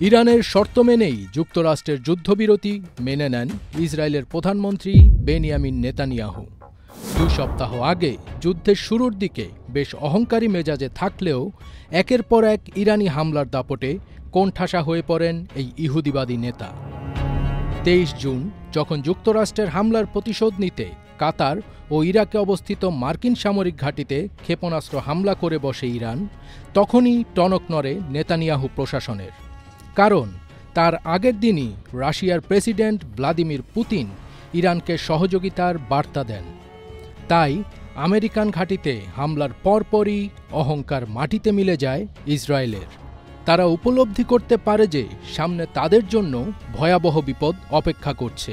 ইরানের শর্ত মেনেই যুক্তরাষ্ট্রের যুদ্ধবিরতি মেনে নেন ইসরায়েলের প্রধানমন্ত্রী বেনিয়ামিন নেতানিয়াহু। 2 সপ্তাহ আগে যুদ্ধের শুরুর দিকে বেশ অহংকারী মেজাজে থাকলেও একের পর এক ইরানি হামলার দাপটে কোণঠাসা হয়ে পড়েন এই ইহুদিবাদী নেতা। 23 জুন যখন যুক্তরাষ্ট্রের হামলার প্রতিশোধ নিতে কাতার ও ইরাকে অবস্থিত মার্কিন সামরিক ঘাঁটিতে ক্ষেপণাস্ত্র হামলা করে বসে ইরান, তখনই টনক নড়ে নেতানিয়াহু প্রশাসনের। কারণ তার আগের দিনই রাশিয়ার প্রেসিডেন্ট ভ্লাদিমির পুতিন ইরানকে সহযোগিতার বার্তা দেন। তাই আমেরিকান ঘাঁটিতে হামলার পরপরই অহংকার মাটিতে মিলে যায় ইসরায়েলের। তারা উপলব্ধি করতে পারে যে সামনে তাদের জন্য ভয়াবহ বিপদ অপেক্ষা করছে।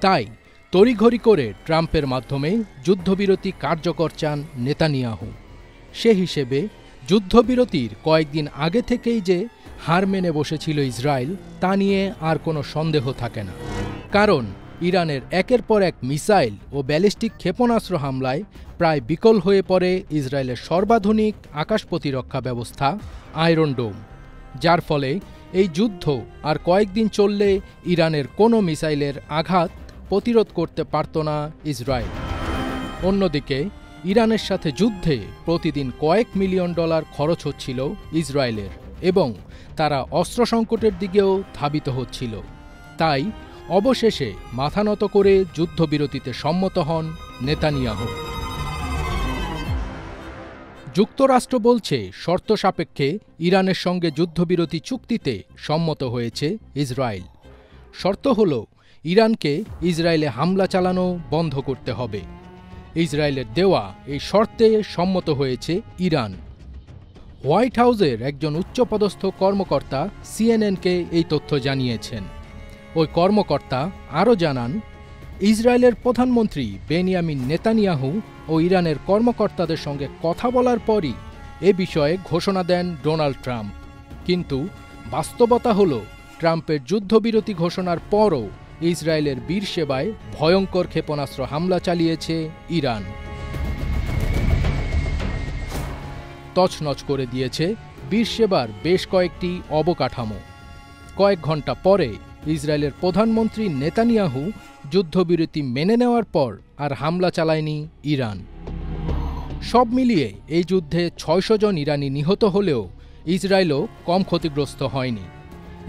তাই তড়িঘড়ি করে ট্রাম্পের মাধ্যমে যুদ্ধবিরতি কার্যকর চান নেতানিয়াহু। সে হিসেবে যুদ্ধবিরতির কয়েকদিন আগে থেকেই যে হার মেনে বসেছিল ইসরায়েল, তা নিয়ে আর কোনো সন্দেহ থাকে না। কারণ ইরানের একের পর এক মিসাইল ও ব্যালিস্টিক ক্ষেপণাস্ত্র হামলায় প্রায় বিকল হয়ে পড়ে ইসরায়েলের সর্বাধুনিক আকাশ প্রতিরক্ষা ব্যবস্থা আয়রন ডোম, যার ফলে এই যুদ্ধ আর কয়েকদিন চললে ইরানের কোনো মিসাইলের আঘাত প্রতিরোধ করতে পারত না ইসরায়েল। অন্যদিকে ইরানের সাথে যুদ্ধে প্রতিদিন কয়েক মিলিয়ন ডলার খরচ হচ্ছিল ইসরায়েলের এবং তারা অস্ত্র সংকটের দিকেও ধাবিত হচ্ছিল। তাই অবশেষে মাথা নত করে যুদ্ধবিরতিতে সম্মত হন নেতানিয়াহু। যুক্তরাষ্ট্র বলছে শর্ত সাপেক্ষে ইরানের সঙ্গে যুদ্ধবিরতি চুক্তিতে সম্মত হয়েছে ইসরায়েল। শর্ত হল ইরানকে ইসরায়েলে হামলা চালানো বন্ধ করতে হবে। ইসরায়েলের দেওয়া এই শর্তে সম্মত হয়েছে ইরান। হোয়াইট হাউসের একজন উচ্চপদস্থ কর্মকর্তা সিএনএনকে এই তথ্য জানিয়েছেন। ওই কর্মকর্তা আরও জানান, ইসরায়েলের প্রধানমন্ত্রী বেনিয়ামিন নেতানিয়াহু ও ইরানের কর্মকর্তাদের সঙ্গে কথা বলার পরই এ বিষয়ে ঘোষণা দেন ডোনাল্ড ট্রাম্প। কিন্তু বাস্তবতা হল, ট্রাম্পের যুদ্ধবিরতি ঘোষণার পরও ইসরায়েলের বীরশেবায় ভয়ঙ্কর ক্ষেপণাস্ত্র হামলা চালিয়েছে ইরান। তছনছ করে দিয়েছে বীরশেবার বেশ কয়েকটি অবকাঠামো। কয়েক ঘণ্টা পরে ইসরায়েলের প্রধানমন্ত্রী নেতানিয়াহু যুদ্ধবিরতি মেনে নেওয়ার পর আর হামলা চালায়নি ইরান। সব মিলিয়ে এই যুদ্ধে 600 জন ইরানি নিহত হলেও ইসরায়েলও কম ক্ষতিগ্রস্ত হয়নি।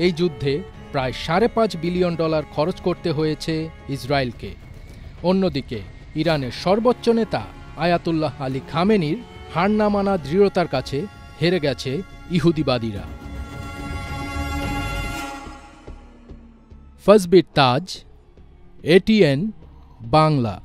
এই যুদ্ধে প্রায় $5.5 বিলিয়ন খরচ করতে হয়েছে ইসরায়েলকে। অন্যদিকে ইরানের সর্বোচ্চ নেতা আয়াতুল্লাহ আলী খামেনির হার না মানা দৃঢ়তার কাছে হেরে গেছে ইহুদিবাদীরা। ফজবির তাজ, ATN বাংলা।